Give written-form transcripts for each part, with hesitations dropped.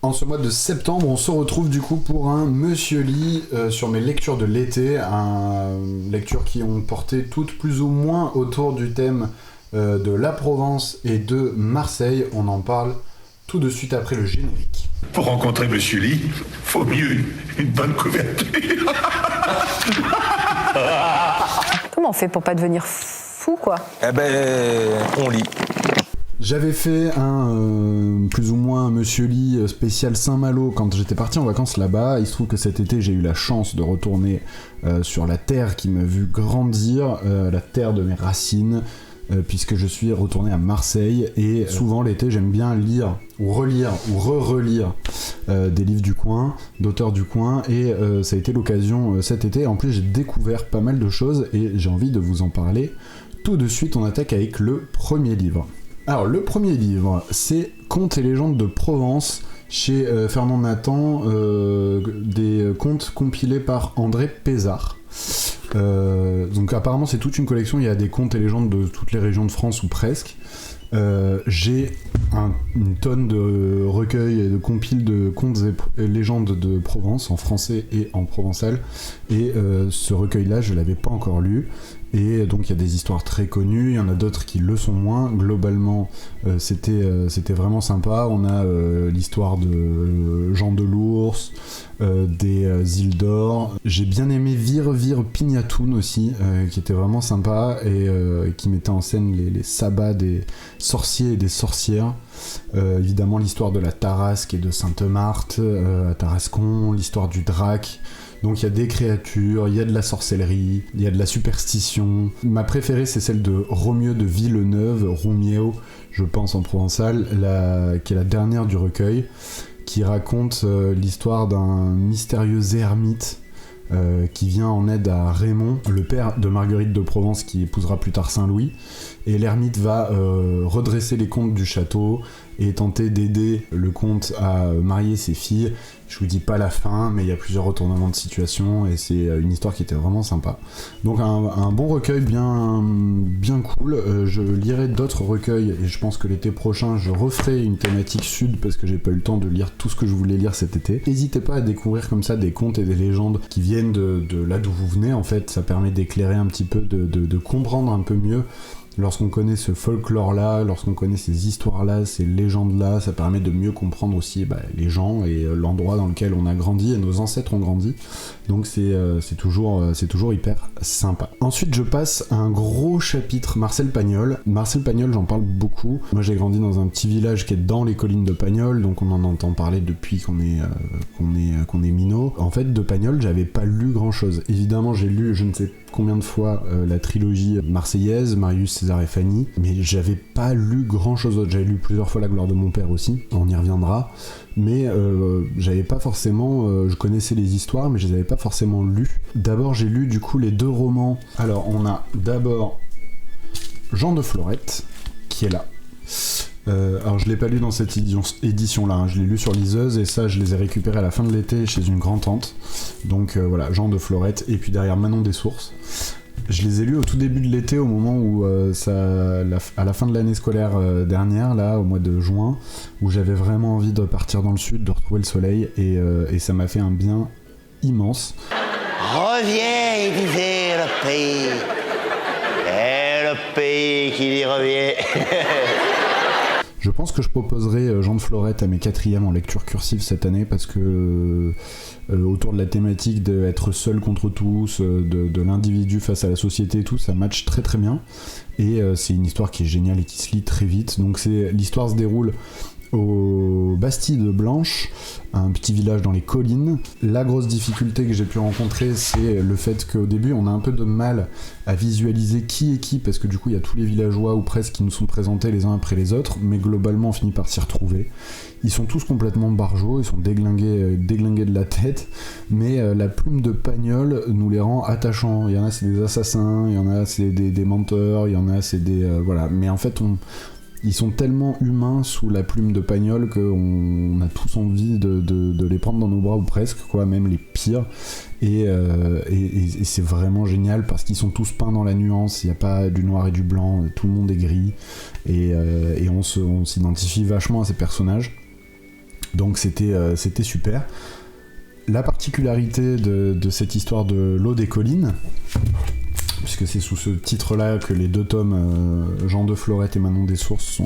En ce mois de septembre, on se retrouve du coup pour un Monsieur Lit sur mes lectures de l'été, lectures qui ont porté toutes plus ou moins autour du thème de la Provence et de Marseille. On en parle tout de suite après le générique. Pour rencontrer Monsieur Lit, faut mieux une bonne couverture. Comment on fait pour pas devenir fou, quoi? Eh ben, on lit. J'avais fait plus ou moins un Monsieur Lit spécial Saint-Malo quand j'étais parti en vacances là-bas. Il se trouve que cet été j'ai eu la chance de retourner sur la terre qui m'a vu grandir, la terre de mes racines, puisque je suis retourné à Marseille. Et souvent l'été j'aime bien lire ou relire ou re-relire des livres du coin, d'auteurs du coin, et ça a été l'occasion cet été. En plus j'ai découvert pas mal de choses et j'ai envie de vous en parler. Tout de suite on attaque avec le premier livre. Alors, le premier livre, c'est Contes et légendes de Provence, chez Fernand Nathan, des contes compilés par André Pézard. Donc apparemment c'est toute une collection, il y a des contes et légendes de toutes les régions de France ou presque. J'ai une tonne de recueils et de compiles de contes et légendes de Provence en français et en provençal, et ce recueil-là je l'avais pas encore lu. Et donc il y a des histoires très connues, il y en a d'autres qui le sont moins. Globalement, c'était vraiment sympa. On a l'histoire de Jean de l'Ours, des îles d'Or. J'ai bien aimé Vire Pignatoun aussi, qui était vraiment sympa et qui mettait en scène les sabbats des sorciers et des sorcières. Évidemment l'histoire de la Tarasque et de Sainte-Marthe à Tarascon, l'histoire du drac. Donc il y a des créatures, il y a de la sorcellerie, il y a de la superstition. Ma préférée c'est celle de Romieu de Villeneuve, Romieo, je pense en provençal, qui est la dernière du recueil, qui raconte l'histoire d'un mystérieux ermite qui vient en aide à Raymond, le père de Marguerite de Provence qui épousera plus tard Saint-Louis. Et l'ermite va redresser les comptes du château et tenter d'aider le comte à marier ses filles. Je vous dis pas la fin, mais il y a plusieurs retournements de situation et c'est une histoire qui était vraiment sympa. Donc un bon recueil bien cool. Je lirai d'autres recueils et je pense que l'été prochain je referai une thématique sud parce que j'ai pas eu le temps de lire tout ce que je voulais lire cet été. N'hésitez pas à découvrir comme ça des contes et des légendes qui viennent de là d'où vous venez. En fait, ça permet d'éclairer un petit peu, de comprendre un peu mieux. Lorsqu'on connaît ce folklore-là, lorsqu'on connaît ces histoires-là, ces légendes-là, ça permet de mieux comprendre aussi les gens et l'endroit dans lequel on a grandi et nos ancêtres ont grandi. Donc c'est toujours hyper sympa. Ensuite, je passe à un gros chapitre Marcel Pagnol. Marcel Pagnol, j'en parle beaucoup. Moi, j'ai grandi dans un petit village qui est dans les collines de Pagnol, donc on en entend parler depuis qu'on est minot. En fait, de Pagnol, j'avais pas lu grand-chose. Évidemment, j'ai lu, je ne sais combien de fois, la trilogie marseillaise, Marius, César et Fanny, mais j'avais pas lu grand-chose d'autre. J'avais lu plusieurs fois La gloire de mon père aussi, on y reviendra. Mais j'avais pas forcément... je connaissais les histoires, mais je les avais pas forcément lues. D'abord, j'ai lu du coup les deux romans. Alors, on a d'abord Jean de Florette, qui est là. Alors, je l'ai pas lu dans cette édition-là, hein. Je l'ai lu sur liseuse, et ça, je les ai récupérés à la fin de l'été chez une grand-tante. Donc voilà, Jean de Florette, et puis derrière Manon des Sources. Je les ai lus au tout début de l'été, au moment où à la fin de l'année scolaire dernière, là, au mois de juin, où j'avais vraiment envie de partir dans le sud, de retrouver le soleil, et ça m'a fait un bien immense. Reviens, il disait le pays, et le pays qui y revient. Je pense que je proposerai Jean de Florette à mes 4e en lecture cursive cette année parce que autour de la thématique d'être seul contre tous, de l'individu face à la société et tout, ça match très très bien. Et c'est une histoire qui est géniale et qui se lit très vite. Donc l'histoire se déroule aux Bastilles de Blanche, un petit village dans les collines. La grosse difficulté que j'ai pu rencontrer, c'est le fait qu'au début on a un peu de mal à visualiser qui est qui, parce que du coup il y a tous les villageois ou presque qui nous sont présentés les uns après les autres, mais globalement on finit par s'y retrouver. Ils sont tous complètement barjots, ils sont déglingués de la tête, mais la plume de Pagnol nous les rend attachants. Il y en a c'est des assassins, il y en a c'est des menteurs, il y en a c'est des... voilà, mais en fait ils sont tellement humains sous la plume de Pagnol qu'on a tous envie de les prendre dans nos bras ou presque, quoi, même les pires. Et c'est vraiment génial parce qu'ils sont tous peints dans la nuance, il n'y a pas du noir et du blanc, tout le monde est gris, et on s'identifie vachement à ces personnages. Donc c'était super. La particularité de cette histoire de l'eau des collines, puisque c'est sous ce titre-là que les 2 tomes Jean de Florette et Manon des Sources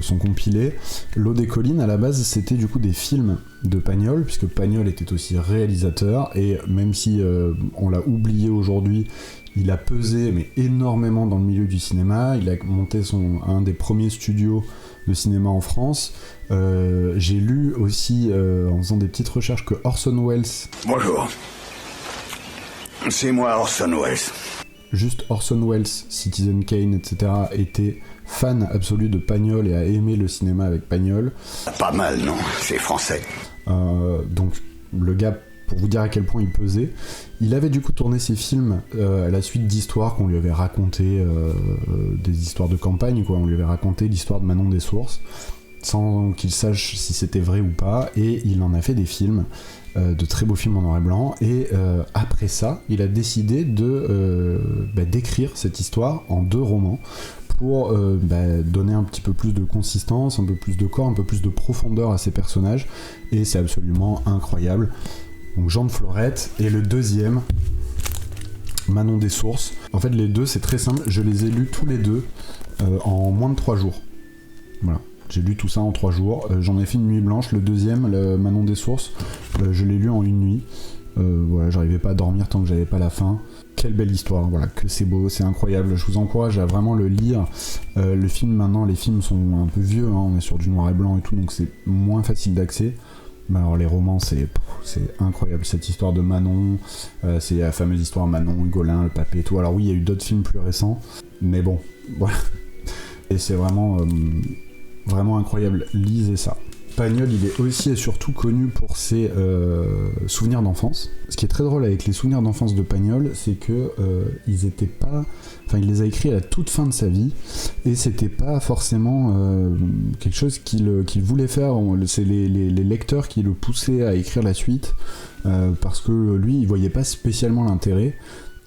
sont compilés. L'eau des collines, à la base, c'était du coup des films de Pagnol, puisque Pagnol était aussi réalisateur, et même si on l'a oublié aujourd'hui, il a pesé mais énormément dans le milieu du cinéma. Il a monté un des premiers studios de cinéma en France. J'ai lu aussi, en faisant des petites recherches, que Orson Welles... Bonjour. C'est moi Orson Welles. Juste Orson Welles, Citizen Kane, etc., était fan absolu de Pagnol et a aimé le cinéma avec Pagnol. Pas mal, non? C'est français. Donc le gars, pour vous dire à quel point il pesait, il avait du coup tourné ses films à la suite d'histoires qu'on lui avait racontées, des histoires de campagne, quoi. On lui avait raconté l'histoire de Manon des Sources, sans qu'il sache si c'était vrai ou pas, et il en a fait des films, de très beaux films en noir et blanc, et après ça, il a décidé d'écrire cette histoire en 2 romans, pour donner un petit peu plus de consistance, un peu plus de corps, un peu plus de profondeur à ces personnages, et c'est absolument incroyable. Donc Jean de Florette, et le deuxième, Manon des Sources. En fait, les 2, c'est très simple, je les ai lus tous les 2 en moins de 3 jours. Voilà, j'ai lu tout ça en 3 jours. J'en ai fait une nuit blanche. Le deuxième, le Manon des Sources, je l'ai lu en une nuit. Voilà, j'arrivais pas à dormir tant que j'avais pas la fin. Quelle belle histoire, voilà, que c'est beau, c'est incroyable. Je vous encourage à vraiment le lire. Le film, maintenant, les films sont un peu vieux, hein, on est sur du noir et blanc et tout, donc c'est moins facile d'accès. Mais alors les romans, c'est incroyable. Cette histoire de Manon, c'est la fameuse histoire Manon, Hugolin, le papé et tout. Alors oui, il y a eu d'autres films plus récents, mais bon, voilà. Et c'est vraiment, vraiment incroyable. Lisez ça. Pagnol, il est aussi et surtout connu pour ses souvenirs d'enfance. Ce qui est très drôle avec les souvenirs d'enfance de Pagnol, c'est que ils étaient pas... Enfin, il les a écrits à la toute fin de sa vie, et c'était pas forcément quelque chose qu'il voulait faire. C'est les lecteurs qui le poussaient à écrire la suite, parce que lui, il voyait pas spécialement l'intérêt.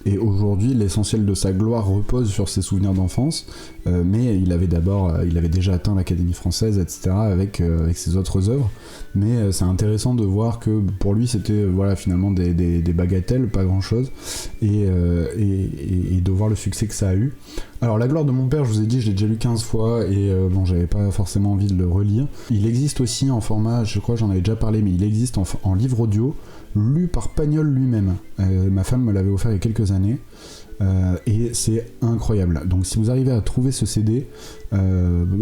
Et aujourd'hui, l'essentiel de sa gloire repose sur ses souvenirs d'enfance, mais il avait déjà atteint l'Académie française, etc., avec ses autres œuvres. Mais c'est intéressant de voir que pour lui, c'était finalement des bagatelles, pas grand-chose, et de voir le succès que ça a eu. Alors, La gloire de mon père, je vous ai dit, je l'ai déjà lu 15 fois, et j'avais pas forcément envie de le relire. Il existe aussi en format, je crois que j'en avais déjà parlé, mais il existe en livre audio, lu par Pagnol lui-même. Ma femme me l'avait offert il y a quelques années, et c'est incroyable. Donc si vous arrivez à trouver ce CD,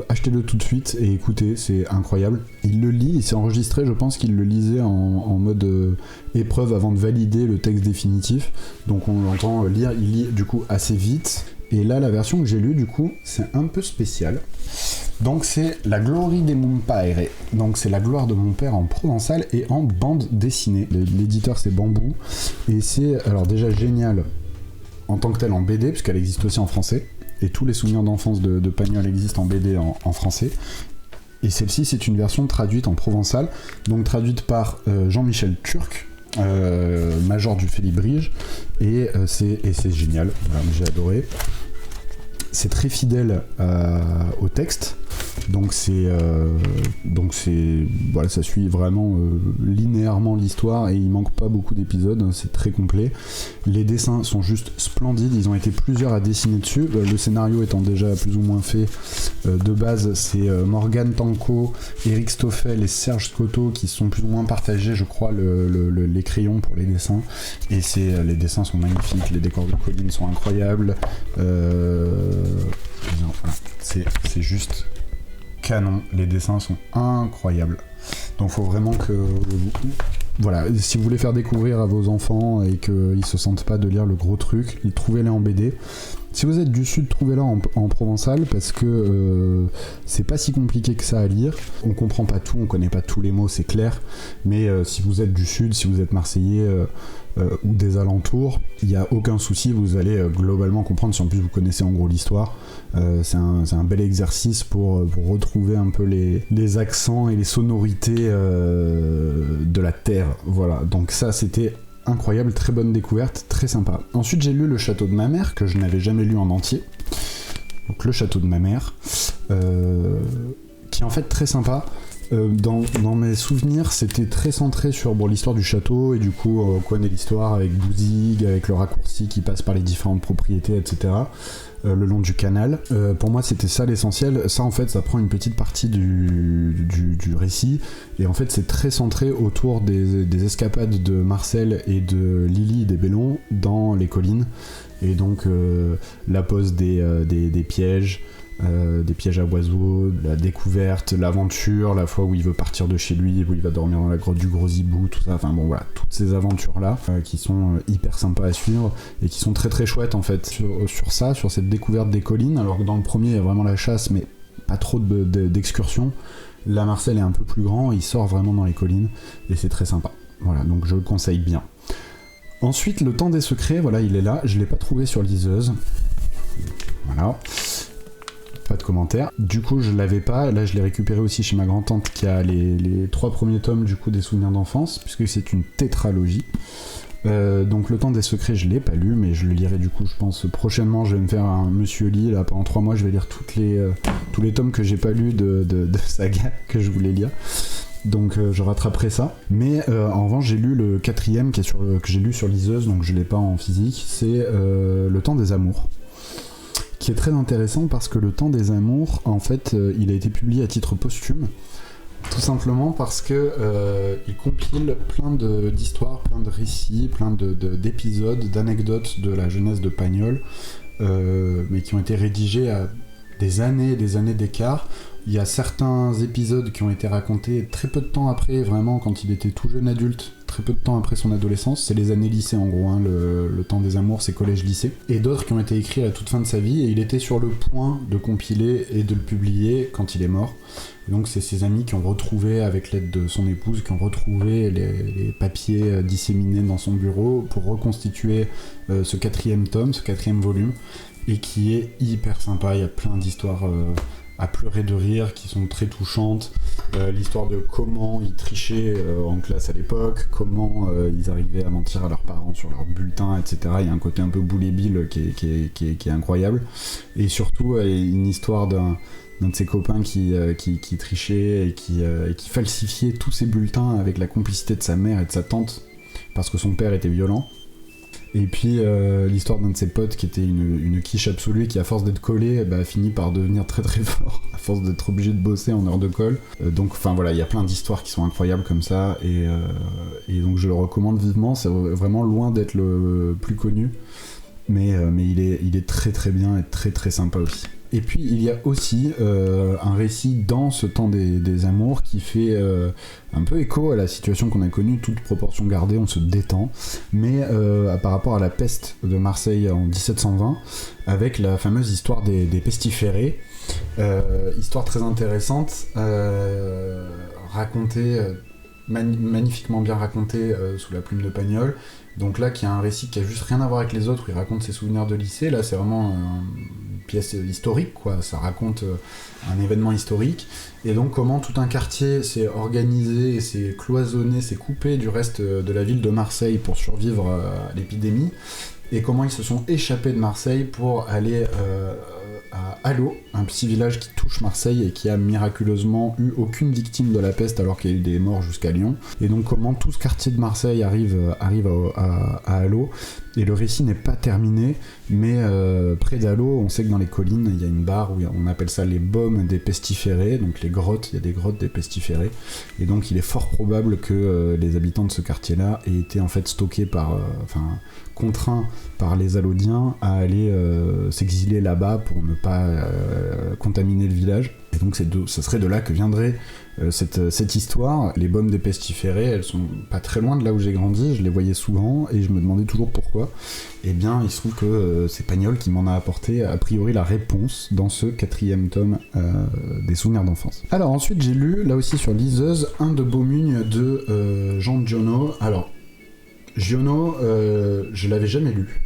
achetez-le tout de suite et écoutez, c'est incroyable. Il le lit, il s'est enregistré, je pense qu'il le lisait en mode épreuve avant de valider le texte définitif. Donc on l'entend lire, il lit du coup assez vite. Et là, la version que j'ai lue, du coup, c'est un peu spécial. Donc c'est La glorie de mon père. Donc c'est La gloire de mon père en provençal et en bande dessinée. L'éditeur, c'est Bambou. Et c'est, alors déjà, génial en tant que tel en BD, puisqu'elle existe aussi en français. Et tous les souvenirs d'enfance de Pagnol existent en BD en français. Et celle-ci, c'est une version traduite en provençal, donc traduite par Jean-Michel Turc, major du Félibrige, et c'est génial, j'ai adoré. C'est très fidèle au texte, donc voilà, ça suit vraiment linéairement l'histoire, et il manque pas beaucoup d'épisodes, c'est très complet. Les dessins sont juste splendides, ils ont été plusieurs à dessiner dessus, le scénario étant déjà plus ou moins fait. De base, c'est Morgane Tanco, Eric Stoffel et Serge Scotto qui sont plus ou moins partagés, je crois, les crayons pour les dessins, et les dessins sont magnifiques, les décors de collines sont incroyables, voilà, c'est juste canon, les dessins sont incroyables. Donc faut vraiment que... Voilà, si vous voulez faire découvrir à vos enfants et qu'ils se sentent pas de lire le gros truc, trouvez-les en BD. Si vous êtes du sud, trouvez-les en provençal, parce que c'est pas si compliqué que ça à lire. On comprend pas tout, on connaît pas tous les mots, c'est clair, mais si vous êtes du sud, si vous êtes marseillais ou des alentours, il n'y a aucun souci, vous allez globalement comprendre, si en plus vous connaissez en gros l'histoire. C'est un bel exercice pour retrouver un peu les accents et les sonorités de la terre. Voilà, donc ça c'était incroyable, très bonne découverte, très sympa. Ensuite j'ai lu Le Château de ma mère, que je n'avais jamais lu en entier. Donc Le Château de ma mère, qui est en fait très sympa. Dans mes souvenirs, c'était très centré sur l'histoire du château, et du coup, on connaît l'histoire avec Bouzigues, avec le raccourci qui passe par les différentes propriétés, etc. Le long du canal. Pour moi, c'était ça l'essentiel. Ça, en fait, ça prend une petite partie du récit, et en fait, c'est très centré autour des escapades de Marcel et de Lily des Bellons dans les collines, et donc la pose des pièges, des pièges à oiseaux, la découverte, l'aventure, la fois où il veut partir de chez lui, où il va dormir dans la grotte du gros hibou, tout ça, enfin bon voilà, toutes ces aventures-là qui sont hyper sympas à suivre et qui sont très très chouettes en fait sur ça, sur cette découverte des collines, alors que dans le premier il y a vraiment la chasse mais pas trop d'excursions. Là Marcel est un peu plus grand, il sort vraiment dans les collines et c'est très sympa. Voilà, donc je le conseille bien. Ensuite, Le Temps des Secrets, voilà, il est là, je l'ai pas trouvé sur liseuse. Voilà. Pas de commentaires. Du coup, je l'avais pas. Là, je l'ai récupéré aussi chez ma grand-tante qui a les 3 premiers tomes du coup des souvenirs d'enfance, puisque c'est une tétralogie. Donc Le Temps des Secrets, je l'ai pas lu, mais je le lirai du coup, je pense prochainement. Je vais me faire un Monsieur Lit là pendant 3 mois. Je vais lire tous les tomes que j'ai pas lus de saga que je voulais lire. Donc je rattraperai ça. Mais en revanche, j'ai lu le 4e que j'ai lu sur liseuse, donc je l'ai pas en physique. C'est Le Temps des Amours, qui est très intéressant parce que Le Temps des Amours, en fait, il a été publié à titre posthume, tout simplement parce que il compile plein d'histoires, plein de récits, plein d'épisodes, d'anecdotes de la jeunesse de Pagnol, mais qui ont été rédigés à des années d'écart. Il y a certains épisodes qui ont été racontés très peu de temps après, vraiment quand il était tout jeune adulte, très peu de temps après son adolescence. C'est les années lycée en gros, hein, le Temps des Amours, c'est collège-lycée. Et d'autres qui ont été écrits à la toute fin de sa vie, et il était sur le point de compiler et de le publier quand il est mort. Et donc c'est ses amis qui ont retrouvé, avec l'aide de son épouse, qui ont retrouvé les papiers disséminés dans son bureau pour reconstituer ce 4e tome, ce 4e volume, et qui est hyper sympa. Il y a plein d'histoires à pleurer de rire, qui sont très touchantes. L'histoire de comment ils trichaient en classe à l'époque, comment ils arrivaient à mentir à leurs parents sur leurs bulletins, etc. Il y a un côté un peu boule-et-bille qui est incroyable. Et surtout, une histoire d'un de ses copains qui trichait et qui falsifiait tous ses bulletins avec la complicité de sa mère et de sa tante, parce que son père était violent. Et puis l'histoire d'un de ses potes qui était une quiche absolue, qui à force d'être collé a fini par devenir très très fort à force d'être obligé de bosser en heure de colle. Donc enfin voilà, il y a plein d'histoires qui sont incroyables comme ça, et donc je le recommande vivement. C'est vraiment loin d'être le plus connu, mais il est très très bien et très très sympa aussi. Et puis il y a aussi un récit dans ce Temps des Amours qui fait un peu écho à la situation qu'on a connue, toute proportion gardée, on se détend, mais par rapport à la peste de Marseille en 1720, avec la fameuse histoire des pestiférés, histoire très intéressante, racontée, magnifiquement bien racontée sous la plume de Pagnol. Donc là, qui a un récit qui a juste rien à voir avec les autres, où il raconte ses souvenirs de lycée. Là, c'est vraiment une pièce historique, quoi. Ça raconte un événement historique. Et donc, comment tout un quartier s'est organisé, s'est cloisonné, s'est coupé du reste de la ville de Marseille pour survivre à l'épidémie. Et comment ils se sont échappés de Marseille pour aller à Allo, un petit village qui touche Marseille et qui a miraculeusement eu aucune victime de la peste alors qu'il y a eu des morts jusqu'à Lyon. Et donc comment tout ce quartier de Marseille arrive à Allo. Et le récit n'est pas terminé, mais près d'Allo, on sait que dans les collines, il y a une barre où on appelle ça les baumes des pestiférés, donc les grottes, il y a des grottes des pestiférés. Et donc il est fort probable que les habitants de ce quartier-là aient été en fait stockés contraints par les Allodiens à aller s'exiler là-bas pour ne pas contaminer le village. Et donc ce serait de là que viendrait cette histoire. Les baumes des pestiférés, elles sont pas très loin de là où j'ai grandi, je les voyais souvent et je me demandais toujours pourquoi. Et bien il se trouve que c'est Pagnol qui m'en a apporté a priori la réponse dans ce 4e tome des souvenirs d'enfance. Alors ensuite j'ai lu, là aussi sur liseuse, un de Beaumugne de Jean Giono. Alors Giono, je l'avais jamais lu.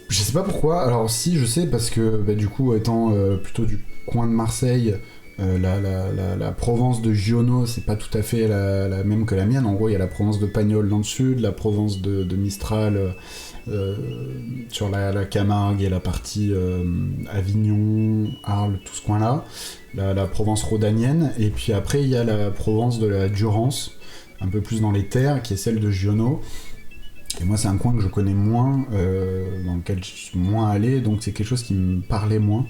Je sais pas pourquoi, alors si je sais parce que du coup étant plutôt du coin de Marseille, La Provence de Giono, c'est pas tout à fait la même que la mienne. En gros, il y a la Provence de Pagnol dans le sud, la Provence de Mistral sur la Camargue et la partie Avignon, Arles, tout ce coin-là. La Provence rhodanienne. Et puis après, il y a la Provence de la Durance, un peu plus dans les terres, qui est celle de Giono. Et moi, c'est un coin que je connais moins, dans lequel je suis moins allé, donc c'est quelque chose qui me parlait moins.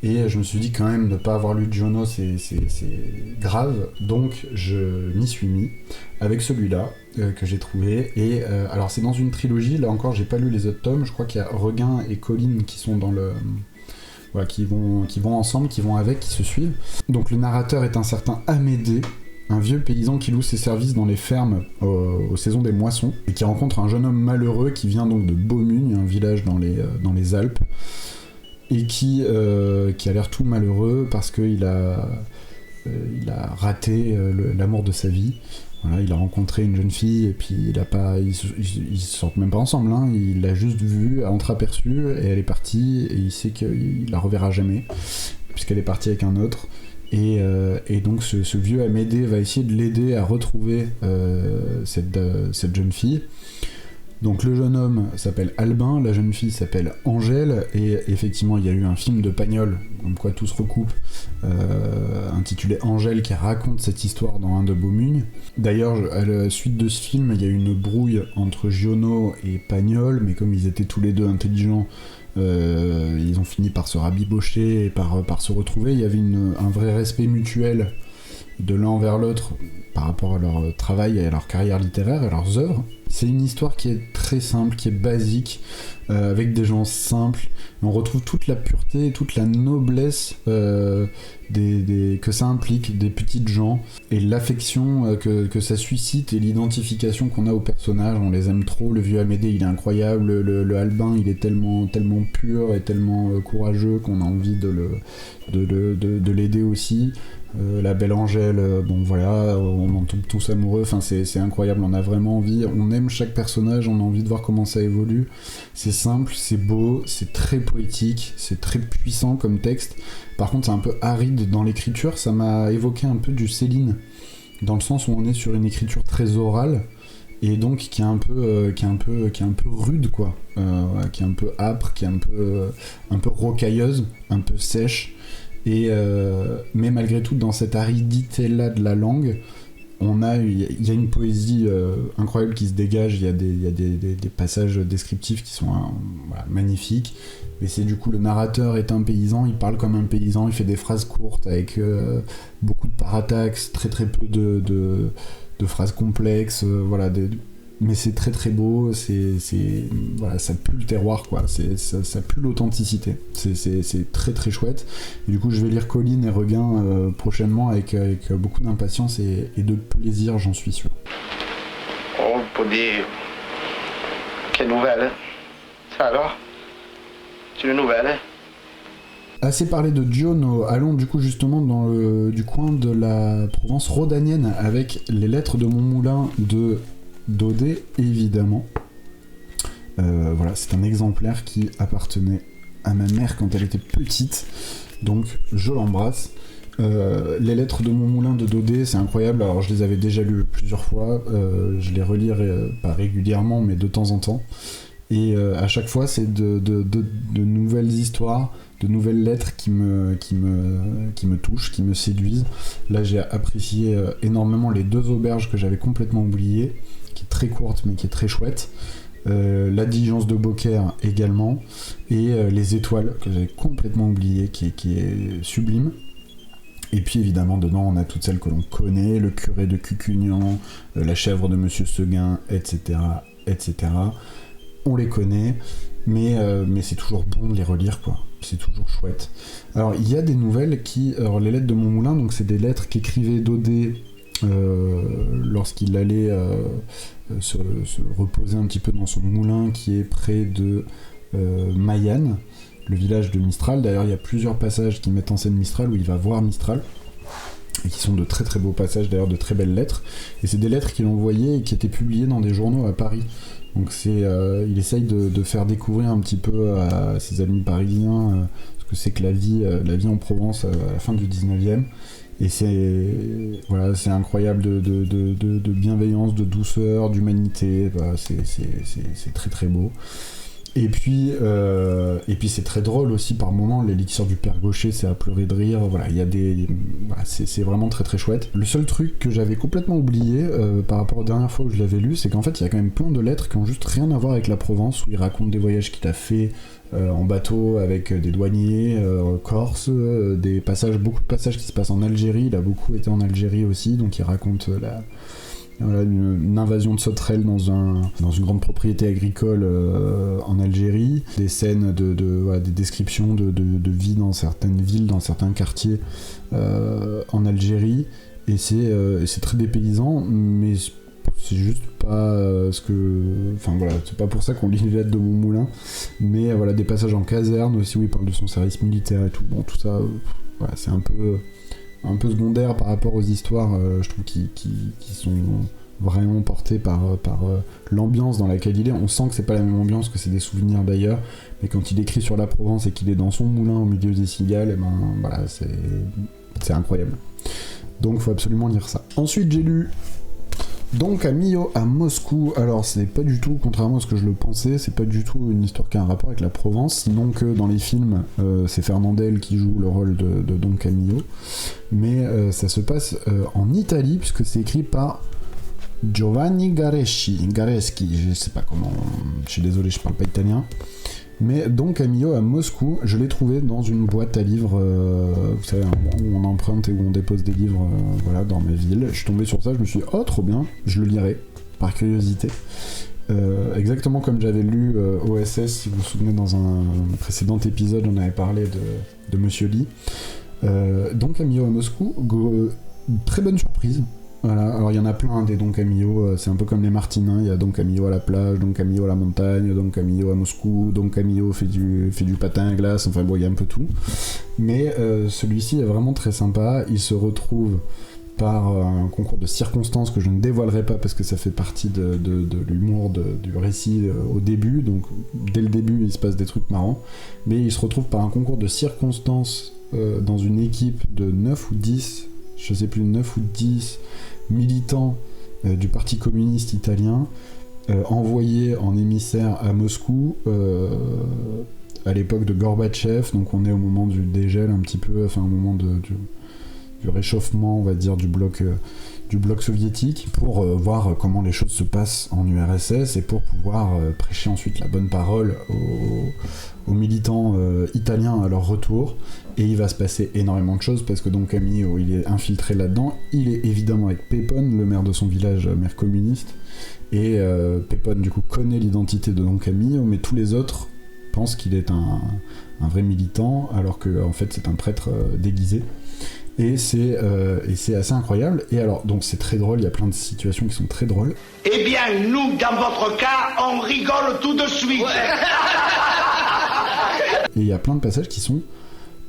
Et je me suis dit quand même, ne pas avoir lu Giono, c'est grave, donc je m'y suis mis avec celui-là que j'ai trouvé. Et alors c'est dans une trilogie, là encore j'ai pas lu les autres tomes, je crois qu'il y a Regain et Colline qui sont dans le... Voilà, qui vont ensemble, qui vont avec, qui se suivent. Donc le narrateur est un certain Amédée, un vieux paysan qui loue ses services dans les fermes aux saisons des moissons, et qui rencontre un jeune homme malheureux qui vient donc de Beaumugne, un village dans les Alpes, et qui a l'air tout malheureux parce qu'il a raté l'amour de sa vie. Voilà, il a rencontré une jeune fille et puis ils se sortent même pas ensemble, hein. Il l'a juste vue, entreaperçue, et elle est partie, et il sait qu'il la reverra jamais puisqu'elle est partie avec un autre. Et donc ce vieux Amédée va essayer de l'aider à retrouver cette jeune fille. Donc le jeune homme s'appelle Albin, la jeune fille s'appelle Angèle, et effectivement il y a eu un film de Pagnol, comme quoi tout se recoupe, intitulé Angèle, qui raconte cette histoire dans un de Beaumugne. D'ailleurs, à la suite de ce film, il y a eu une brouille entre Giono et Pagnol, mais comme ils étaient tous les deux intelligents, ils ont fini par se rabibocher et par se retrouver. Il y avait un vrai respect mutuel de l'un envers l'autre par rapport à leur travail et à leur carrière littéraire, à leurs œuvres. C'est une histoire qui est très simple, qui est basique, avec des gens simples. On retrouve toute la pureté, toute la noblesse que ça implique, des petites gens, et l'affection que ça suscite, et l'identification qu'on a aux personnages. On les aime trop. Le vieux Amédée, il est incroyable. Le Albin, il est tellement pur et tellement courageux qu'on a envie de l'aider aussi. La belle Angèle, bon voilà, on en tombe tous amoureux, enfin c'est incroyable, on a vraiment envie, on aime chaque personnage, on a envie de voir comment ça évolue. C'est simple, c'est beau, c'est très poétique, c'est très puissant comme texte. Par contre c'est un peu aride dans l'écriture, ça m'a évoqué un peu du Céline, dans le sens où on est sur une écriture très orale, et donc qui est un peu rude, quoi, qui est un peu âpre, qui est un peu rocailleuse, un peu sèche. Mais malgré tout, dans cette aridité-là de la langue, il y a une poésie incroyable qui se dégage. Il y a des passages descriptifs qui sont magnifiques. Mais c'est du coup, le narrateur est un paysan, il parle comme un paysan, il fait des phrases courtes avec beaucoup de parataxes, très très peu de phrases complexes, mais c'est très très beau, ça pue le terroir, quoi. Ça pue l'authenticité. C'est très très chouette. Et du coup, je vais lire Colline et Regain prochainement avec beaucoup d'impatience et de plaisir, j'en suis sûr. Oh, pour dire... Quelle nouvelle, hein? Ça alors? C'est une nouvelle, hein? Assez parlé de Giono, allons du coup justement du coin de la Provence rhodanienne avec les lettres de mon moulin de Daudet, évidemment. C'est un exemplaire qui appartenait à ma mère quand elle était petite, donc je l'embrasse. Les lettres de mon moulin de Daudet, c'est incroyable. Alors je les avais déjà lues plusieurs fois, je les relis pas régulièrement, mais de temps en temps. Et à chaque fois, c'est de nouvelles histoires, de nouvelles lettres qui me touchent, qui me séduisent. Là, j'ai apprécié énormément les 2 auberges que j'avais complètement oubliées, qui est très courte mais qui est très chouette. La diligence de Beaucaire également, et les étoiles que j'avais complètement oubliées, qui est sublime. Et puis évidemment dedans on a toutes celles que l'on connaît, le curé de Cucugnan, la chèvre de Monsieur Seguin, etc. On les connaît, mais c'est toujours bon de les relire, quoi. C'est toujours chouette. Alors il y a des nouvelles alors les lettres de mon moulin, donc c'est des lettres qu'écrivait Daudet lorsqu'il allait se reposer un petit peu dans son moulin qui est près de Mayenne, le village de Mistral. D'ailleurs il y a plusieurs passages qui mettent en scène Mistral, où il va voir Mistral, et qui sont de très très beaux passages, d'ailleurs de très belles lettres, et c'est des lettres qu'il envoyait et qui étaient publiées dans des journaux à Paris. Donc il essaye de faire découvrir un petit peu à ses amis parisiens ce que c'est que la vie en Provence à la fin du 19e. Et c'est incroyable de bienveillance, de douceur, d'humanité. Bah, c'est très très beau. Et puis c'est très drôle aussi par moments. L'élixir du père Gaucher, c'est à pleurer de rire. Voilà, il y a c'est vraiment très très chouette. Le seul truc que j'avais complètement oublié par rapport aux dernières fois où je l'avais lu, c'est qu'en fait il y a quand même plein de lettres qui ont juste rien à voir avec la Provence, où il raconte des voyages qu'il a fait en bateau avec des douaniers corses, beaucoup de passages qui se passent en Algérie. Il a beaucoup été en Algérie aussi, donc il raconte une invasion de sauterelles dans une grande propriété agricole en Algérie, des scènes des descriptions de vie dans certaines villes, dans certains quartiers en Algérie, et c'est très dépaysant, mais c'est juste pas c'est pas pour ça qu'on lit les lettres de mon moulin, mais des passages en caserne aussi où il parle de son service militaire et tout. Bon, tout ça, c'est un peu secondaire par rapport aux histoires, je trouve, qui sont vraiment portées par l'ambiance dans laquelle il est. On sent que c'est pas la même ambiance, que c'est des souvenirs d'ailleurs, mais quand il écrit sur la Provence et qu'il est dans son moulin au milieu des cigales, c'est incroyable. Donc faut absolument lire ça. Ensuite j'ai lu Don Camillo à Moscou. Alors c'est pas du tout, contrairement à ce que je le pensais, c'est pas du tout une histoire qui a un rapport avec la Provence, sinon que dans les films c'est Fernandel qui joue le rôle de Don Camillo, mais ça se passe en Italie, puisque c'est écrit par Giovanni Gareschi, je sais pas comment, je suis désolé, je parle pas italien. Mais Don Camillo à Moscou, je l'ai trouvé dans une boîte à livres, vous savez, où on emprunte et où on dépose des livres dans ma ville. Je suis tombé sur ça, je me suis dit, oh trop bien, je le lirai, par curiosité. Exactement comme j'avais lu OSS, si vous vous souvenez, dans un précédent épisode, on avait parlé de Monsieur Lee. Don Camillo à Moscou, très bonne surprise. Voilà, alors il y en a plein des Don Camillo, c'est un peu comme les Martinins, il y a Don Camillo à la plage, Don Camillo à la montagne, Don Camillo à Moscou, Don Camillo fait du patin à glace, enfin bon, il y a un peu tout. Mais celui-ci est vraiment très sympa, il se retrouve par un concours de circonstances que je ne dévoilerai pas parce que ça fait partie de l'humour du récit au début, donc dès le début il se passe des trucs marrants, mais il se retrouve par un concours de circonstances dans une équipe de 9 ou 10, je sais plus, 9 ou 10 militants du Parti communiste italien, envoyés en émissaire à Moscou à l'époque de Gorbatchev, donc on est au moment du dégel un petit peu, enfin au moment du réchauffement, on va dire, du bloc soviétique, pour voir comment les choses se passent en URSS et pour pouvoir prêcher ensuite la bonne parole aux militants italiens à leur retour. Et il va se passer énormément de choses parce que Don Camillo, il est infiltré là-dedans. Il est évidemment avec Pépone, le maire de son village, maire communiste, et Pépone du coup connaît l'identité de Don Camillo, mais tous les autres pensent qu'il est un vrai militant alors que en fait c'est un prêtre déguisé. Et c'est assez incroyable. Et alors, donc c'est très drôle, il y a plein de situations qui sont très drôles. Eh bien, nous, dans votre cas, on rigole tout de suite. Et il y a plein de passages qui sont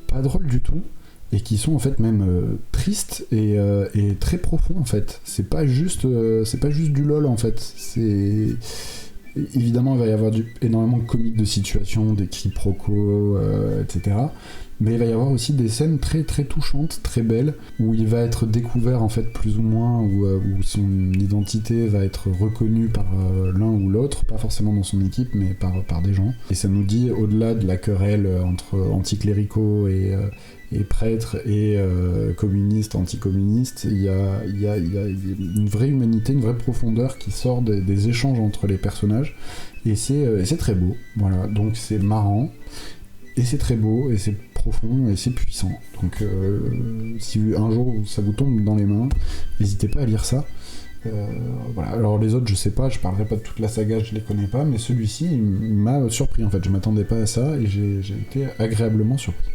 pas drôles du tout, et qui sont en fait même tristes et très profonds en fait. C'est pas juste du lol en fait. Évidemment, il va y avoir énormément de comiques de situation, des quiproquos, etc. Mais il va y avoir aussi des scènes très très touchantes, très belles, où il va être découvert en fait plus ou moins, où son identité va être reconnue par l'un ou l'autre, pas forcément dans son équipe, mais par des gens. Et ça nous dit, au-delà de la querelle entre anticléricaux et prêtres et communistes, anticommunistes, il y a une vraie humanité, une vraie profondeur qui sort des échanges entre les personnages, et c'est très beau. Voilà, donc c'est marrant, et c'est très beau, et c'est profond, et c'est puissant. Donc si un jour ça vous tombe dans les mains, n'hésitez pas à lire ça. Voilà. Alors les autres, je sais pas, je parlerai pas de toute la saga, je les connais pas, mais celui-ci, il m'a surpris en fait, je m'attendais pas à ça, et j'ai été agréablement surpris.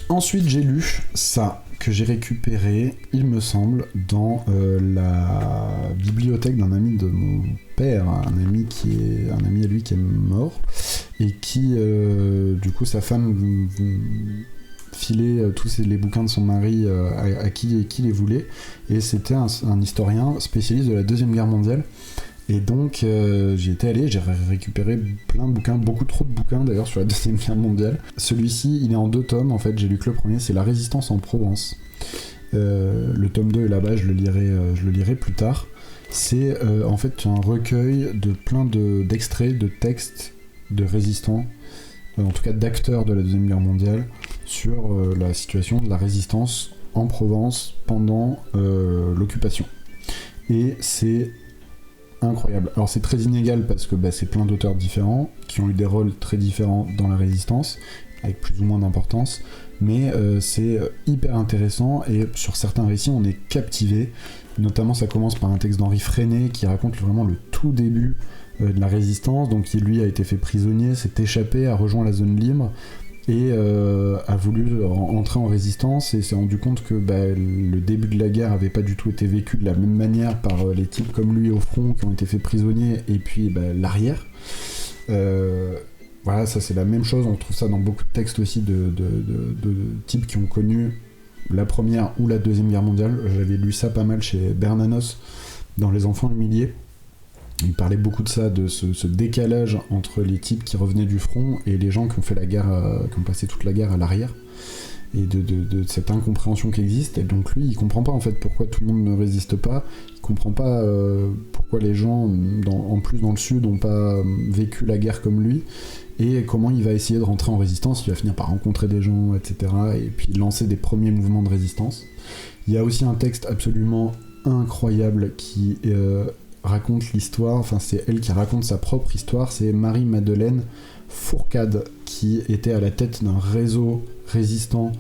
Ensuite, j'ai lu ça, que j'ai récupéré, il me semble, dans la bibliothèque d'un ami de mon père, un ami à lui qui est mort, et qui, du coup, sa femme filait tous les bouquins de son mari à qui les voulait, et c'était un historien spécialiste de la Deuxième Guerre mondiale, Et donc j'y étais allé, j'ai récupéré plein de bouquins, beaucoup trop de bouquins d'ailleurs sur la Deuxième Guerre mondiale. Celui-ci, il est en 2 tomes en fait, j'ai lu que le premier, c'est La Résistance en Provence. Le tome 2 est là-bas, je le lirai plus tard. C'est en fait un recueil de plein d'extraits de textes de résistants, en tout cas d'acteurs de la Deuxième Guerre mondiale, sur la situation de la résistance en Provence pendant l'occupation. Et c'est incroyable. Alors c'est très inégal parce que c'est plein d'auteurs différents qui ont eu des rôles très différents dans la résistance, avec plus ou moins d'importance, mais c'est hyper intéressant et sur certains récits on est captivé. Notamment ça commence par un texte d'Henri Freinet qui raconte vraiment le tout début de la résistance, donc qui lui a été fait prisonnier, s'est échappé, a rejoint la zone libre et a voulu entrer en résistance et s'est rendu compte que le début de la guerre avait pas du tout été vécu de la même manière par les types comme lui au front qui ont été faits prisonniers et puis l'arrière. Voilà, ça c'est la même chose, on trouve ça dans beaucoup de textes aussi de types qui ont connu la première ou la deuxième guerre mondiale. J'avais lu ça pas mal chez Bernanos dans Les Enfants humiliés. Il parlait beaucoup de ça, de ce décalage entre les types qui revenaient du front et les gens qui ont fait la guerre, qui ont passé toute la guerre à l'arrière, et de cette incompréhension qui existe. Et donc lui, il comprend pas en fait pourquoi tout le monde ne résiste pas. Il comprend pas pourquoi les gens, en plus dans le sud, n'ont pas vécu la guerre comme lui. Et comment il va essayer de rentrer en résistance, il va finir par rencontrer des gens, etc. Et puis lancer des premiers mouvements de résistance. Il y a aussi un texte absolument incroyable qui raconte l'histoire, enfin c'est elle qui raconte sa propre histoire, c'est Marie-Madeleine Fourcade qui était à la tête d'un réseau résistant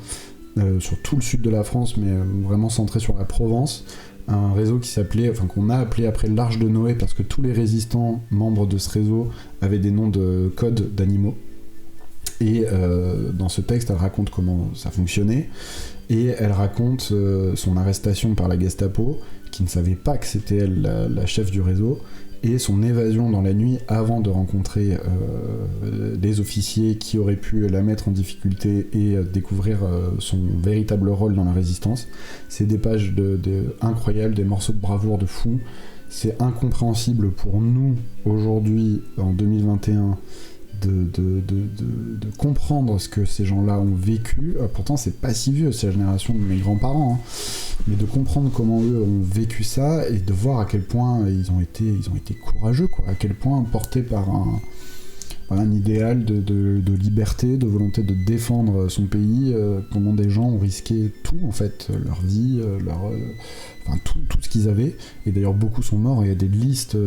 sur tout le sud de la France, mais vraiment centré sur la Provence. Un réseau qui s'appelait, enfin qu'on a appelé après l'Arche de Noé parce que tous les résistants membres de ce réseau avaient des noms de codes d'animaux. Et dans ce texte, elle raconte comment ça fonctionnait et elle raconte son arrestation par la Gestapo, qui ne savait pas que c'était elle la chef du réseau, et son évasion dans la nuit avant de rencontrer des officiers qui auraient pu la mettre en difficulté et découvrir son véritable rôle dans la résistance. C'est des pages incroyables, des morceaux de bravoure de fou. C'est incompréhensible pour nous aujourd'hui en 2021 de comprendre ce que ces gens-là ont vécu. Pourtant c'est pas si vieux, c'est la génération de mes grands-parents, hein. Mais de comprendre comment eux ont vécu ça et de voir à quel point ils ont été courageux, quoi, à quel point portés par un idéal de liberté, de volonté de défendre son pays, comment des gens ont risqué tout en fait, leur vie, tout ce qu'ils avaient. Et d'ailleurs beaucoup sont morts, il y a des listes,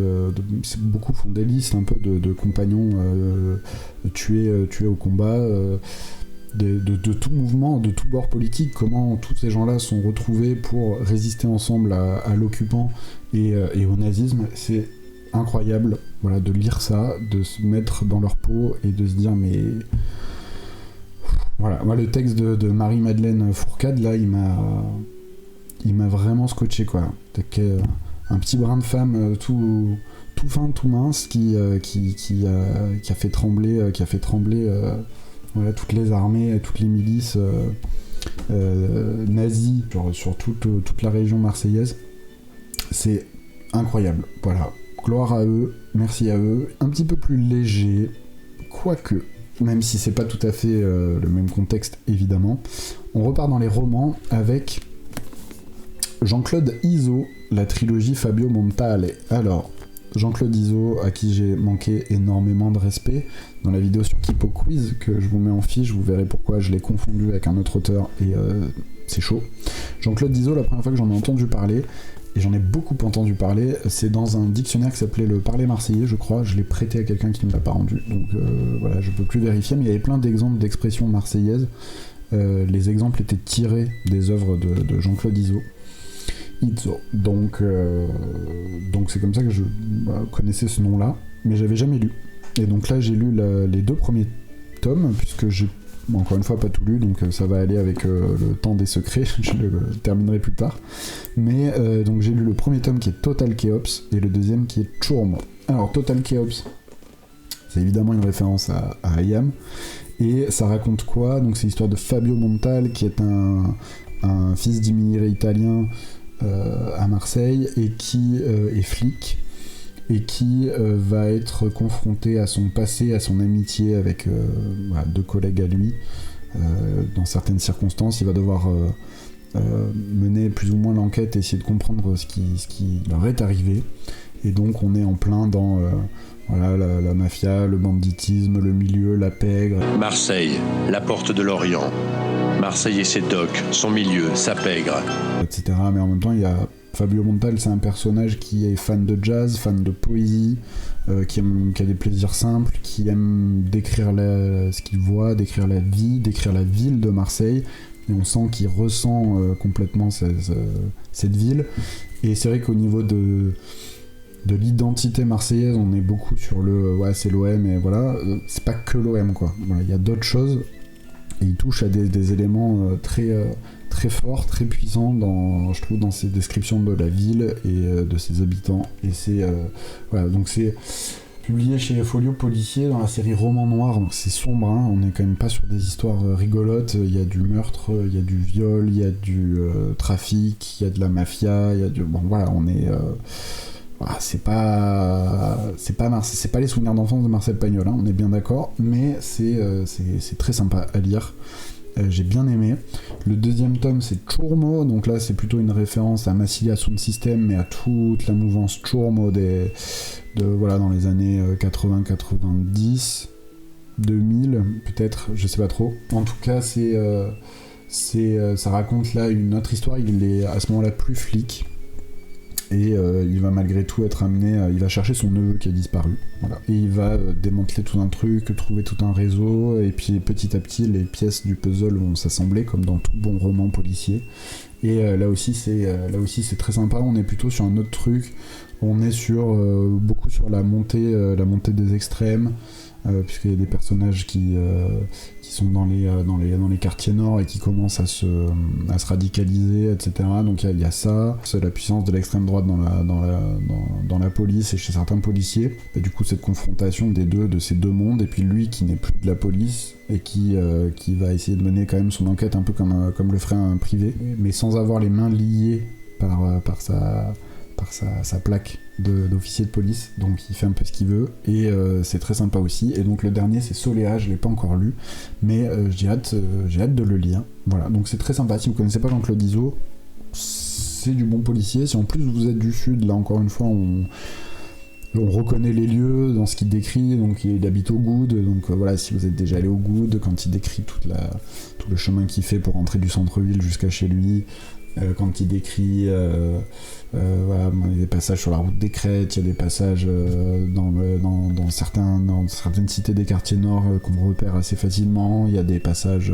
beaucoup font des listes un peu de compagnons tués au combat, de tout mouvement, de tout bord politique, comment tous ces gens-là sont retrouvés pour résister ensemble à l'occupant et au nazisme. C'est incroyable, voilà, de lire ça, de se mettre dans leur peau et de se dire mais... Voilà, moi le texte de Marie-Madeleine Fourcade, là, il m'a vraiment scotché, quoi. Un petit brin de femme tout fin, tout mince, qui a fait trembler voilà, toutes les armées, toutes les milices nazies sur toute la région marseillaise. C'est incroyable, voilà. Gloire à eux, merci à eux. Un petit peu plus léger, quoique, même si c'est pas tout à fait le même contexte, évidemment. On repart dans les romans avec Jean-Claude Izzo, la trilogie Fabio Montale. Alors, Jean-Claude Izzo, à qui j'ai manqué énormément de respect, dans la vidéo sur Kipo Quiz, que je vous mets en fiche, vous verrez pourquoi je l'ai confondu avec un autre auteur, et c'est chaud. Jean-Claude Izzo, la première fois que j'en ai entendu parler, et j'en ai beaucoup entendu parler, c'est dans un dictionnaire qui s'appelait le Parler Marseillais, je crois. Je l'ai prêté à quelqu'un qui ne me l'a pas rendu, donc voilà, je peux plus vérifier, mais il y avait plein d'exemples d'expressions marseillaises. Les exemples étaient tirés des œuvres de Jean-Claude Izzo. Donc c'est comme ça que je connaissais ce nom-là, mais j'avais jamais lu. Et donc là, j'ai lu les 2 premiers tomes, puisque j'ai encore une fois pas tout lu, donc ça va aller avec le temps des secrets, je le terminerai plus tard. Mais donc j'ai lu le premier tome qui est Total Chaos, et le deuxième qui est Churm. Alors Total Chaos, c'est évidemment une référence à Hayam, et ça raconte quoi? Donc c'est l'histoire de Fabio Montale, qui est un fils d'immigré italien à Marseille, et qui est flic, et qui va être confronté à son passé, à son amitié avec deux collègues à lui. Dans certaines circonstances, il va devoir mener plus ou moins l'enquête et essayer de comprendre ce qui leur est arrivé. Et donc on est en plein dans la mafia, le banditisme, le milieu, la pègre. Marseille, la porte de l'Orient. Marseille et ses docks, son milieu, sa pègre. Etc. Mais en même temps, il y a Fabio Montal, c'est un personnage qui est fan de jazz, fan de poésie, qui a des plaisirs simples, qui aime décrire ce qu'il voit, décrire la vie, décrire la ville de Marseille. Et on sent qu'il ressent complètement cette ville. Et c'est vrai qu'au niveau de l'identité marseillaise, on est beaucoup sur c'est l'OM, et voilà, c'est pas que l'OM, quoi. Voilà, il y a d'autres choses, et il touche à des éléments très forts, très puissants, je trouve, dans ses descriptions de la ville et de ses habitants. Et c'est donc c'est publié chez Folio Policier dans la série Roman Noir, donc c'est sombre, hein, on est quand même pas sur des histoires rigolotes, il y a du meurtre, il y a du viol, il y a du trafic, il y a de la mafia, il y a du... Bon voilà, on est... c'est pas les souvenirs d'enfance de Marcel Pagnol, hein, on est bien d'accord, mais c'est très sympa à lire. J'ai bien aimé. Le deuxième tome, c'est Churmo, donc là c'est plutôt une référence à Massilia Sound System, mais à toute la mouvance Churmo dans les années 80, 90, 2000 peut-être, je sais pas trop. En tout cas, ça raconte là une autre histoire. Il est à ce moment-là plus flic. Et il va malgré tout être amené, il va chercher son neveu qui a disparu, voilà. Et il va démanteler tout un truc, trouver tout un réseau, et puis petit à petit les pièces du puzzle vont s'assembler comme dans tout bon roman policier. Et là aussi c'est très sympa, on est plutôt sur un autre truc, on est beaucoup sur la montée des extrêmes, puisqu'il y a des personnages qui sont dans les quartiers nord et qui commencent à se radicaliser, etc. Donc il y a ça, c'est la puissance de l'extrême droite dans la police et chez certains policiers. Et du coup cette confrontation de ces deux mondes, et puis lui qui n'est plus de la police et qui va essayer de mener quand même son enquête un peu comme le ferait un privé, mais sans avoir les mains liées par sa plaque d'officier de police, donc il fait un peu ce qu'il veut, et c'est très sympa aussi. Et donc le dernier c'est Soléa, je l'ai pas encore lu, mais j'ai hâte de le lire. Voilà, donc c'est très sympa. Si vous connaissez pas Jean-Claude Izzo, c'est du bon policier. Si en plus vous êtes du sud, là encore une fois on reconnaît les lieux dans ce qu'il décrit, donc il habite au Goude, donc voilà, si vous êtes déjà allé au Goude, quand il décrit tout le chemin qu'il fait pour rentrer du centre-ville jusqu'à chez lui, quand il décrit il y a des passages sur la route des Crêtes, il y a des passages dans certaines cités des quartiers nord qu'on repère assez facilement, il y a des passages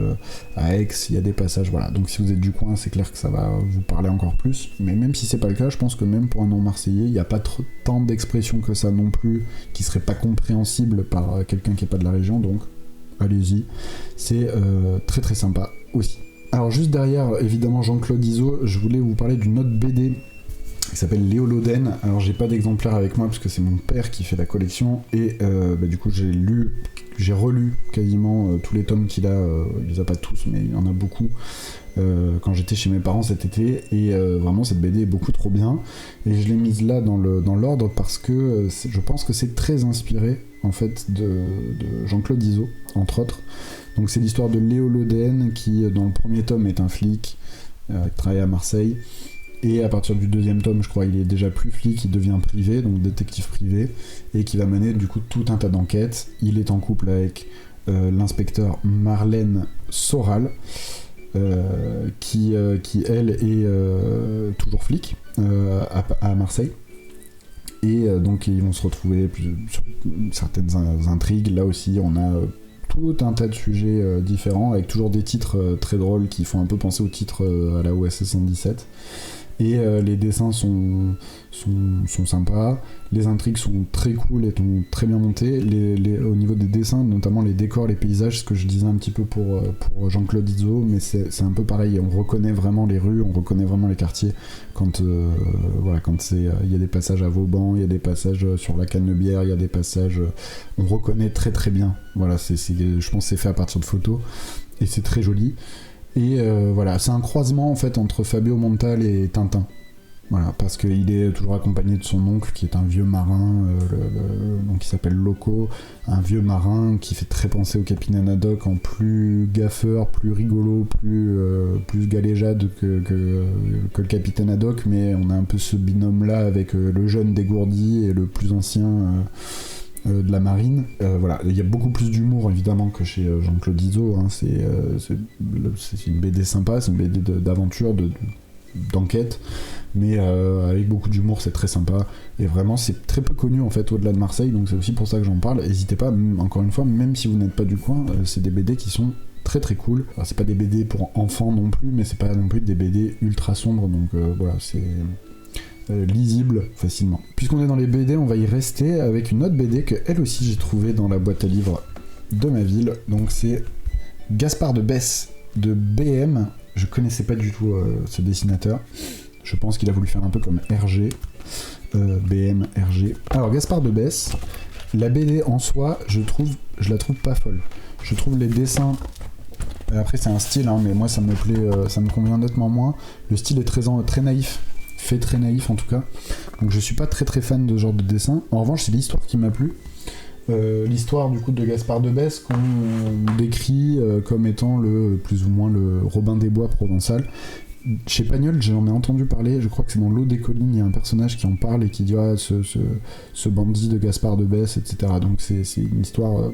à Aix, il y a des passages, voilà, donc si vous êtes du coin c'est clair que ça va vous parler encore plus, mais même si c'est pas le cas, je pense que même pour un non-marseillais, il n'y a pas tant d'expressions que ça non plus qui seraient pas compréhensibles par quelqu'un qui est pas de la région, donc allez-y, c'est très très sympa aussi. Alors juste derrière, évidemment, Jean-Claude Izzo, je voulais vous parler d'une autre BD qui s'appelle Léo Loden. Alors j'ai pas d'exemplaire avec moi parce que c'est mon père qui fait la collection, et du coup j'ai relu quasiment tous les tomes qu'il a, il les a pas tous mais il y en a beaucoup, quand j'étais chez mes parents cet été, et vraiment cette BD est beaucoup trop bien, et je l'ai mise là dans l'ordre parce que je pense que c'est très inspiré en fait de Jean-Claude Izzo, entre autres. Donc c'est l'histoire de Léo Loden qui dans le premier tome est un flic qui travaille à Marseille, et à partir du deuxième tome je crois il est déjà plus flic, il devient privé, donc détective privé, et qui va mener du coup tout un tas d'enquêtes. Il est en couple avec l'inspecteur Marlène Soral, qui elle est toujours flic à Marseille, et donc ils vont se retrouver sur certaines intrigues. Là aussi on a tout un tas de sujets différents, avec toujours des titres très drôles qui font un peu penser aux titres à la OSS 117. Et les dessins sont sympas, les intrigues sont très cool et sont très bien montées. Au niveau des dessins, notamment les décors, les paysages, ce que je disais un petit peu pour Jean-Claude Izzo, mais c'est un peu pareil, on reconnaît vraiment les rues, on reconnaît vraiment les quartiers quand il y a des passages à Vauban, il y a des passages sur la Canebière, il y a des passages, on reconnaît très très bien. Voilà, je pense que c'est fait à partir de photos et c'est très joli. Et voilà, c'est un croisement en fait entre Fabio Montal et Tintin. Voilà, parce qu'il est toujours accompagné de son oncle qui est un vieux marin, donc qui s'appelle Loco, un vieux marin qui fait très penser au capitaine Haddock en plus gaffeur, plus rigolo, plus galéjade que le capitaine Haddock, mais on a un peu ce binôme-là avec le jeune dégourdi et le plus ancien de la marine. Voilà, il y a beaucoup plus d'humour évidemment que chez Jean-Claude Izzo, hein. C'est une BD sympa, c'est une BD d'aventure, d'enquête, mais avec beaucoup d'humour, c'est très sympa, et vraiment c'est très peu connu en fait au-delà de Marseille, donc c'est aussi pour ça que j'en parle. N'hésitez pas, encore une fois, même si vous n'êtes pas du coin, c'est des BD qui sont très très cool. Alors, c'est pas des BD pour enfants non plus, mais c'est pas non plus des BD ultra sombres, donc voilà, c'est lisible facilement. Puisqu'on est dans les BD, on va y rester avec une autre BD que elle aussi j'ai trouvée dans la boîte à livres de ma ville, donc c'est Gaspard de Besse de BM. Je connaissais pas du tout ce dessinateur. Je pense qu'il a voulu faire un peu comme RG. BM, RG. Alors, Gaspard de Besse, la BD en soi, je la trouve pas folle. Je trouve les dessins... Après, c'est un style, hein, mais moi, ça me plaît, ça me convient nettement moins. Le style est très naïf. Fait très naïf, en tout cas. Donc, je suis pas très très fan de ce genre de dessin. En revanche, c'est l'histoire qui m'a plu. L'histoire du coup de Gaspard de Besse qu'on décrit comme étant plus ou moins le Robin des Bois provençal. Chez Pagnol, j'en ai entendu parler, je crois que c'est dans L'eau des collines, il y a un personnage qui en parle et qui dit ce bandit de Gaspard de Besse, etc. Donc c'est une histoire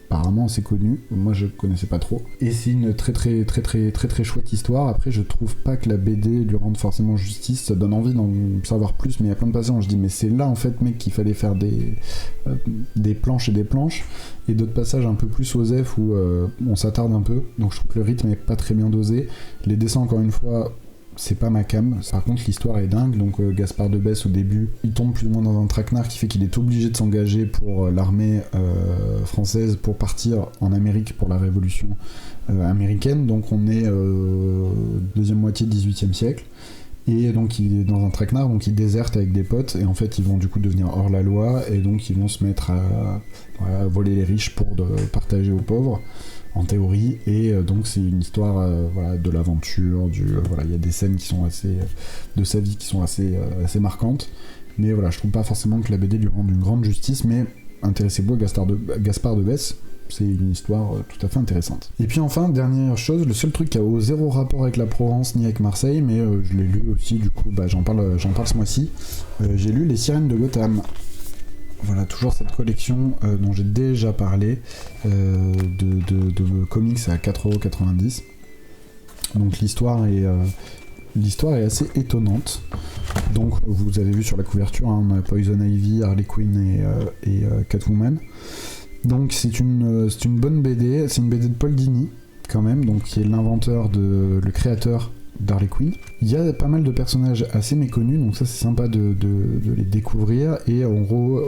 apparemment assez connue, moi je connaissais pas trop. Et c'est une très chouette histoire. Après, je trouve pas que la BD lui rende forcément justice, ça donne envie d'en savoir plus, mais il y a plein de passages où je dis mais c'est là en fait mec qu'il fallait faire des planches et des planches, et d'autres passages un peu plus osef où on s'attarde un peu, donc je trouve que le rythme est pas très bien dosé. Les dessins, encore une fois, c'est pas ma cam. Par contre, l'histoire est dingue. Donc Gaspard de Besse, au début, il tombe plus ou moins dans un traquenard qui fait qu'il est obligé de s'engager pour l'armée française pour partir en Amérique pour la révolution américaine. Donc on est deuxième moitié du XVIIIe siècle. Et donc il est dans un traquenard, donc il déserte avec des potes, et en fait ils vont du coup devenir hors la loi, et donc ils vont se mettre à voler les riches pour partager aux pauvres, en théorie. Et donc c'est une histoire voilà, de l'aventure, voilà, il y a des scènes qui sont assez de sa vie qui sont assez marquantes, mais voilà, je trouve pas forcément que la BD lui rende une grande justice, mais intéressez-vous à Gaspard de Besse, c'est une histoire tout à fait intéressante. Et puis enfin, dernière chose, le seul truc qui a zéro rapport avec la Provence ni avec Marseille, mais je l'ai lu aussi, du coup j'en parle ce mois-ci, j'ai lu Les Sirènes de Gotham. Voilà, toujours cette collection dont j'ai déjà parlé, de comics à 4,90€. Donc l'histoire est assez étonnante. Donc vous avez vu sur la couverture, hein, on a Poison Ivy, Harley Quinn et Catwoman. Donc c'est une bonne BD, c'est une BD de Paul Dini quand même, donc qui est le créateur d'Harley Quinn. Il y a pas mal de personnages assez méconnus, donc ça c'est sympa de les découvrir, et en gros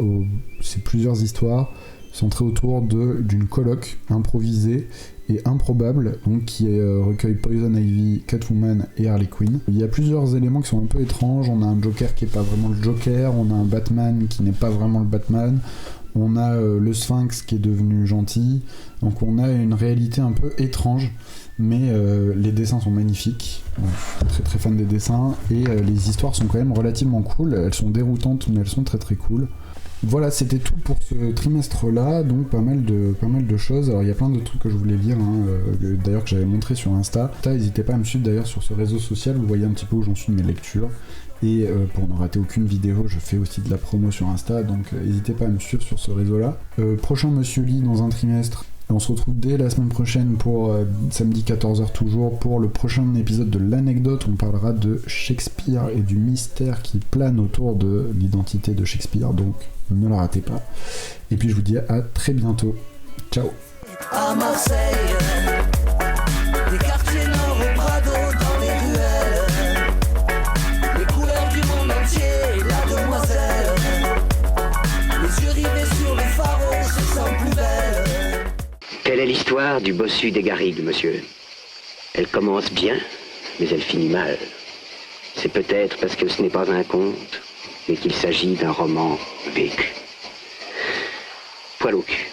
c'est plusieurs histoires centrées autour d'une colloque improvisée et improbable, donc qui recueille Poison Ivy, Catwoman et Harley Quinn. Il y a plusieurs éléments qui sont un peu étranges, on a un Joker qui n'est pas vraiment le Joker, on a un Batman qui n'est pas vraiment le Batman, on a le Sphinx qui est devenu gentil, donc on a une réalité un peu étrange, mais les dessins sont magnifiques, donc, je suis très très fan des dessins, et les histoires sont quand même relativement cool, elles sont déroutantes mais elles sont très très cool. Voilà, c'était tout pour ce trimestre-là, donc pas mal de choses. Alors il y a plein de trucs que je voulais lire, hein, d'ailleurs que j'avais montré sur Insta. N'hésitez pas à me suivre d'ailleurs sur ce réseau social, vous voyez un petit peu où j'en suis de mes lectures. Et pour ne rater aucune vidéo, je fais aussi de la promo sur Insta, donc n'hésitez pas à me suivre sur ce réseau-là. Prochain Monsieur Lit dans un trimestre. On se retrouve dès la semaine prochaine pour samedi 14h toujours pour le prochain épisode de l'anecdote. On parlera de Shakespeare et du mystère qui plane autour de l'identité de Shakespeare, donc ne la ratez pas. Et puis je vous dis à très bientôt. Ciao. À Marseille, des quartiers nord au Prado, dans les ruelles, les couleurs du monde entier, la demoiselle, les yeux rivés sur les phares, se sent plus belle. Telle est l'histoire du bossu des Garrigues, monsieur. Elle commence bien, mais elle finit mal. C'est peut-être parce que ce n'est pas un conte, mais qu'il s'agit d'un roman vécu. Poil au cul.